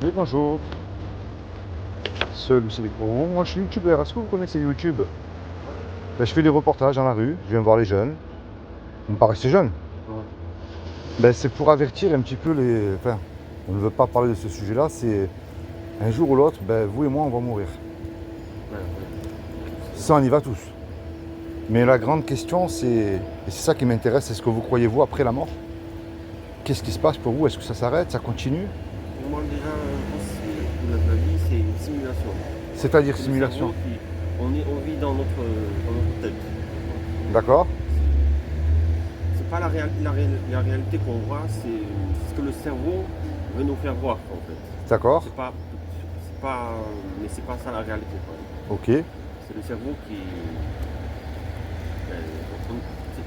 Oui, bonjour. Seul, c'est bon. Moi, je suis youtubeur. Est-ce que vous connaissez YouTube? Ben, je fais des reportages dans la rue. Je viens voir les jeunes. Vous me paraissez jeune. Ouais. Ben, c'est pour avertir un petit peu les. Enfin, on ne veut pas parler de ce sujet-là. C'est un jour ou l'autre, ben, vous et moi, on va mourir. Ouais, ouais. Ça, on y va tous. Mais la grande question, c'est. Et c'est ça qui m'intéresse, c'est ce que vous croyez, vous, après la mort? Qu'est-ce qui se passe pour vous? Est-ce que ça s'arrête? Ça continue? Pour moi, déjà, je pense que la vie, c'est une simulation. C'est-à-dire C'est le simulation. cerveau qui. On vit dans notre tête. D'accord? C'est pas la réalité qu'on voit, c'est ce que le cerveau veut nous faire voir, en fait. D'accord? Mais c'est pas ça la réalité, quoi. Ok. C'est le cerveau qui.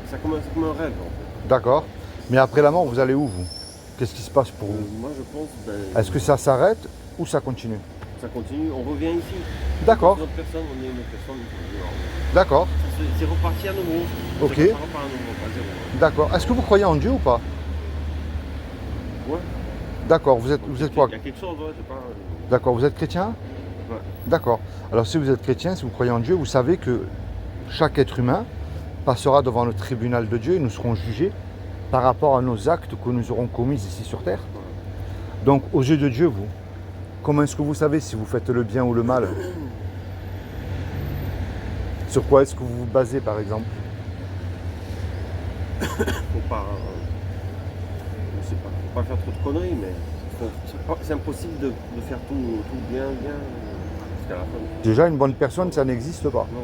C'est comme un rêve, en fait. D'accord. Mais après la mort, vous allez où, vous? Qu'est-ce qui se passe pour vous? Moi, je pense, Est-ce que ça s'arrête ou ça continue? ça continue, on revient ici. D'accord, Une autre personne, on est une autre personne. d'accord, C'est reparti à nouveau. ok, Ça repart à nouveau, pas zéro. d'accord. Est-ce que vous croyez en Dieu ou pas? Ouais. D'accord, vous êtes quoi? Il y a quelque chose, ouais, c'est pas. D'accord, vous êtes chrétien? Ouais. D'accord. Alors si vous êtes chrétien, si vous croyez en Dieu, vous savez que chaque être humain passera devant le tribunal de Dieu et nous serons jugés par rapport à nos actes que nous aurons commis ici sur terre. Donc aux yeux de Dieu, vous, comment est-ce que vous savez si vous faites le bien ou le mal? Sur quoi est-ce que vous vous basez par exemple? Faut pas. Je sais pas, faut pas faire trop de conneries, mais c'est impossible de faire tout bien jusqu'à la fin. Déjà, une bonne personne, ça n'existe pas. Non.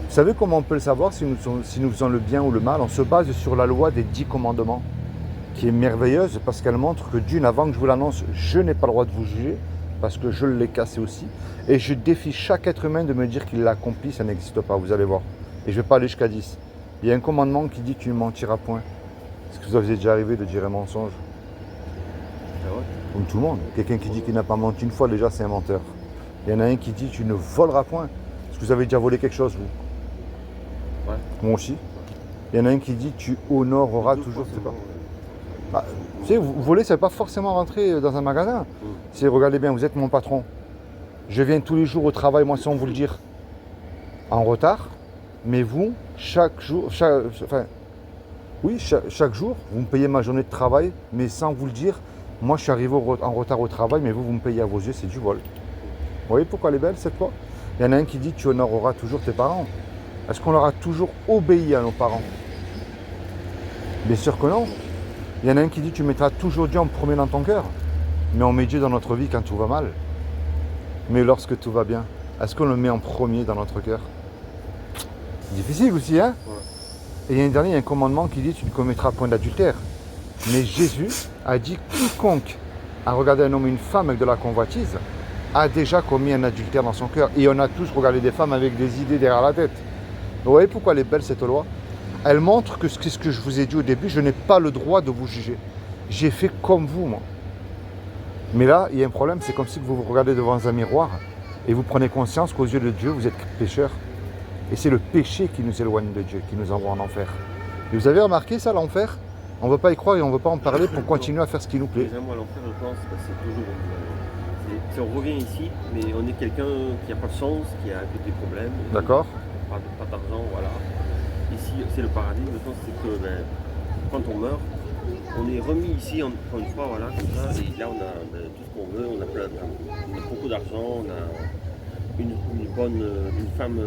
Vous savez comment on peut le savoir si nous faisons le bien ou le mal? On se base sur la loi des 10 commandements, qui est merveilleuse parce qu'elle montre que d'une, avant que je vous l'annonce, je n'ai pas le droit de vous juger, parce que je l'ai cassé aussi. Et je défie chaque être humain de me dire qu'il l'a accompli, ça n'existe pas, vous allez voir. Et je ne vais pas aller jusqu'à 10. Il y a un commandement qui dit tu ne mentiras point. Est-ce que vous avez déjà arrivé de dire un mensonge? C'est vrai. Comme tout le monde. Quelqu'un qui dit qu'il n'a pas menti une fois, déjà c'est un menteur. Il y en a un qui dit tu ne voleras point. Est-ce que vous avez déjà volé quelque chose, vous? Ouais. Moi aussi. Il y en a un qui dit tu honoreras toujours. C'est pas. Bah, tu sais, vous voler, ça ne veut pas forcément rentrer dans un magasin. C'est regardez bien, vous êtes mon patron. Je viens tous les jours au travail, moi sans vous le dire, en retard. Mais vous, chaque jour, chaque jour, vous me payez ma journée de travail, mais sans vous le dire, moi je suis arrivé en retard au travail, mais vous me payez à vos yeux, c'est du vol. Vous voyez pourquoi elle est belle cette loi? Il y en a un qui dit tu honoreras toujours tes parents. Est-ce qu'on leur a toujours obéi à nos parents? Bien sûr que non. Il y en a un qui dit tu mettras toujours Dieu en premier dans ton cœur. Mais on met Dieu dans notre vie quand tout va mal. Mais lorsque tout va bien, est-ce qu'on le met en premier dans notre cœur? Difficile aussi, hein? Ouais. Et il y a un dernier, il y a un commandement qui dit tu ne commettras point d'adultère. Mais Jésus a dit quiconque a regardé un homme et une femme avec de la convoitise a déjà commis un adultère dans son cœur. Et on a tous regardé des femmes avec des idées derrière la tête. Vous voyez pourquoi elle est belle cette loi? Elle montre que ce que je vous ai dit au début, je n'ai pas le droit de vous juger. J'ai fait comme vous, moi. Mais là, il y a un problème, c'est comme si vous vous regardez devant un miroir et vous prenez conscience qu'aux yeux de Dieu, vous êtes pécheur. Et c'est le péché qui nous éloigne de Dieu, qui nous envoie en enfer. Et vous avez remarqué ça, l'enfer? On ne veut pas y croire et on ne veut pas en parler pour continuer à faire ce qui nous plaît. Déjà, moi, l'enfer, je pense, c'est toujours. On revient ici, mais on est quelqu'un qui n'a pas de chance, qui a des problèmes. D'accord? Pas d'argent, voilà. Ici, c'est le paradis. Le sens, c'est que quand on meurt, on est remis ici, encore une fois, voilà, comme ça. Et là, on a tout ce qu'on veut. On a beaucoup d'argent, on a une femme.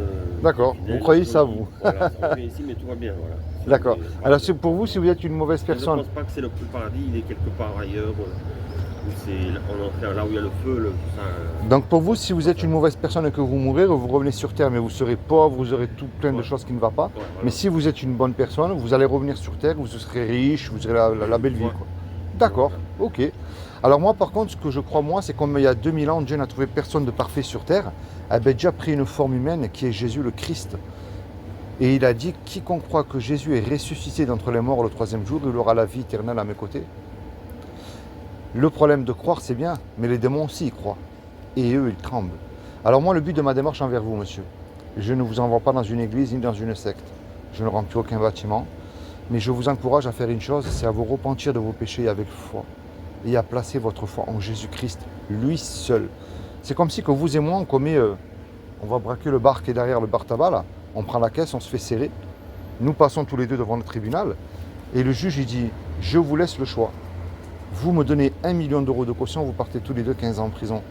D'accord. Fidèle, Vous croyez ça, vous? Voilà, on revient ici, mais tout va bien, voilà. D'accord. Voilà. Alors, c'est pour vous, si vous êtes une mauvaise Je ne personne, pense pas que c'est le paradis, il est quelque part ailleurs. Où c'est en enfer, là où il y a le feu, tout ça. donc pour vous, si vous êtes une mauvaise personne et que vous mourrez, vous revenez sur Terre, mais vous serez pauvre, vous aurez tout plein de choses qui ne vont pas. Ouais, voilà. Mais si vous êtes une bonne personne, vous allez revenir sur Terre, vous serez riche, vous aurez la belle vie. Ouais. Quoi. D'accord, ok. Alors moi, par contre, ce que je crois, moi, c'est comme il y a 2000 ans, Dieu n'a trouvé personne de parfait sur Terre, a déjà pris une forme humaine qui est Jésus le Christ. Et il a dit, quiconque croit que Jésus est ressuscité d'entre les morts le troisième jour, il aura la vie éternelle à mes côtés. Le problème de croire, c'est bien, mais les démons aussi y croient. Et eux, ils tremblent. Alors moi, le but de ma démarche envers vous, monsieur, je ne vous envoie pas dans une église ni dans une secte. Je ne remplis aucun bâtiment. Mais je vous encourage à faire une chose, c'est à vous repentir de vos péchés avec foi. et à placer votre foi en Jésus-Christ, lui seul. C'est comme si que vous et moi, on va braquer le bar qui est derrière le bar tabac, là. On prend la caisse, on se fait serrer. Nous passons tous les deux devant le tribunal. Et le juge, il dit, je vous laisse le choix. Vous me donnez 1 million d'euros de caution, vous partez tous les deux 15 ans en prison.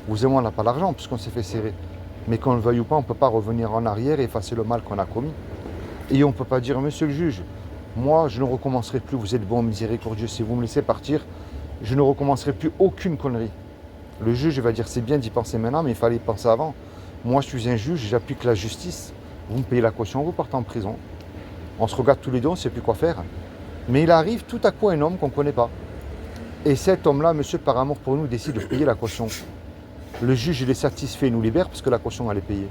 Vous et moi, on n'a pas l'argent puisqu'on s'est fait serrer. Mais qu'on le veuille ou pas, on ne peut pas revenir en arrière et effacer le mal qu'on a commis. Et on ne peut pas dire, monsieur le juge, moi, je ne recommencerai plus, vous êtes bon, miséricordieux, si vous me laissez partir, je ne recommencerai plus aucune connerie. Le juge va dire, c'est bien d'y penser maintenant, mais il fallait y penser avant. Moi, je suis un juge, j'applique la justice. Vous me payez la caution, vous partez en prison. On se regarde tous les deux, on ne sait plus quoi faire. Mais il arrive tout à coup un homme qu'on ne connaît pas. Et cet homme-là, monsieur, par amour pour nous, décide de payer la caution. Le juge, il est satisfait, il nous libère parce que la caution, elle est payée.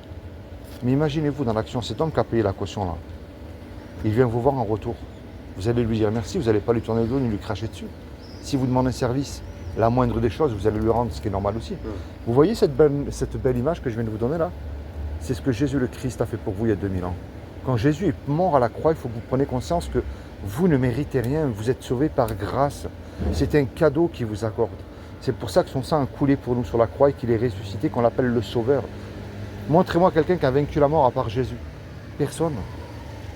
Mais imaginez-vous dans l'action, cet homme qui a payé la caution là, il vient vous voir en retour. Vous allez lui dire merci, vous n'allez pas lui tourner le dos ni lui cracher dessus. Si vous demandez un service, la moindre des choses, vous allez lui rendre, ce qui est normal aussi. Vous voyez cette belle image que je viens de vous donner là? C'est ce que Jésus le Christ a fait pour vous il y a 2000 ans. Quand Jésus est mort à la croix, il faut que vous preniez conscience que vous ne méritez rien, vous êtes sauvés par grâce. C'est un cadeau qu'il vous accorde. C'est pour ça que son sang a coulé pour nous sur la croix et qu'il est ressuscité, qu'on l'appelle le Sauveur. Montrez-moi quelqu'un qui a vaincu la mort à part Jésus. Personne.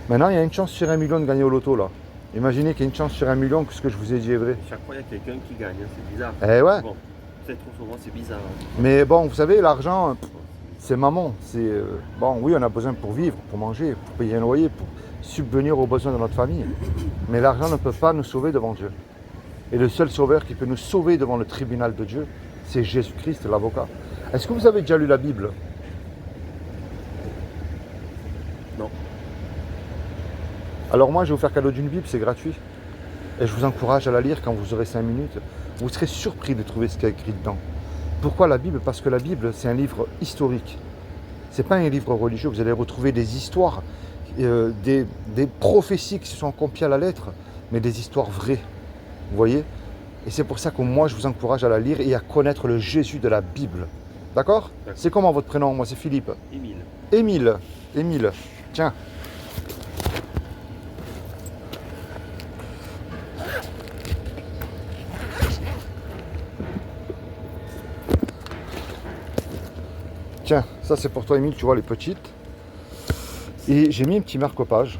Maintenant, il y a une chance sur 1 million de gagner au loto là. Imaginez qu'il y a une chance sur 1 million que ce que je vous ai dit est vrai. Chaque fois, il y a quelqu'un qui gagne, hein, c'est bizarre. Eh ouais. Bon, peut-être trop souvent, c'est bizarre. Hein. Mais bon, vous savez, l'argent, c'est maman. Bon, oui, on a besoin pour vivre, pour manger, pour payer un loyer, pour subvenir aux besoins de notre famille. Mais l'argent ne peut pas nous sauver devant Dieu. Et le seul sauveur qui peut nous sauver devant le tribunal de Dieu, c'est Jésus-Christ, l'avocat. Est-ce que vous avez déjà lu la Bible? Non. Alors moi, je vais vous faire cadeau d'une Bible, c'est gratuit. Et je vous encourage à la lire quand vous aurez 5 minutes. Vous serez surpris de trouver ce qu'il y a écrit dedans. Pourquoi la Bible? Parce que la Bible, c'est un livre historique. Ce n'est pas un livre religieux. Vous allez retrouver des histoires, des prophéties qui se sont accomplies à la lettre, mais des histoires vraies. Vous voyez? Et c'est pour ça que moi, je vous encourage à la lire et à connaître le Jésus de la Bible. D'accord? C'est comment votre prénom? Moi, c'est Philippe. Émile. Émile. Émile. Tiens. Tiens, ça c'est pour toi Émile, tu vois les petites. Et j'ai mis un petit marque-page,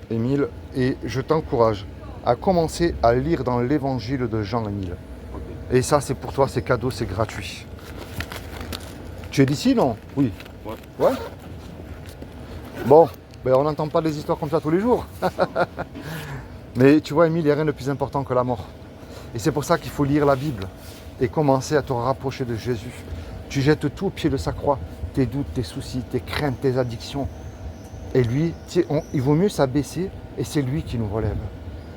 Émile, et je t'encourage à commencer à lire dans l'évangile de Jean, Émile. Okay. Et ça c'est pour toi, c'est cadeau, c'est gratuit. Tu es d'ici, non? Oui. Ouais. Bon, ben on n'entend pas des histoires comme ça tous les jours. Mais tu vois Émile, il n'y a rien de plus important que la mort. Et c'est pour ça qu'il faut lire la Bible et commencer à te rapprocher de Jésus. Tu jettes tout au pied de sa croix, tes doutes, tes soucis, tes craintes, tes addictions. Et lui, il vaut mieux s'abaisser et c'est lui qui nous relève.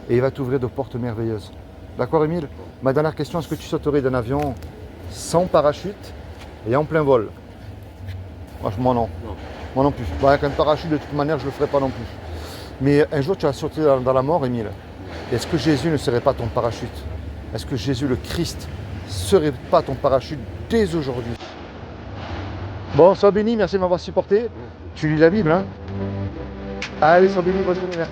Et il va t'ouvrir de portes merveilleuses. D'accord Émile? Ma dernière question, est-ce que tu sauterais d'un avion sans parachute et en plein vol? Moi non. Moi non plus. Bon, avec un parachute, de toute manière, je ne le ferai pas non plus. Mais un jour, tu vas sauter dans la mort, Émile. Est-ce que Jésus ne serait pas ton parachute? Est-ce que Jésus le Christ ne serait pas ton parachute dès aujourd'hui? Bon, sois béni, merci de m'avoir supporté. Tu lis la Bible, hein? Allez, sois béni, bonne journée.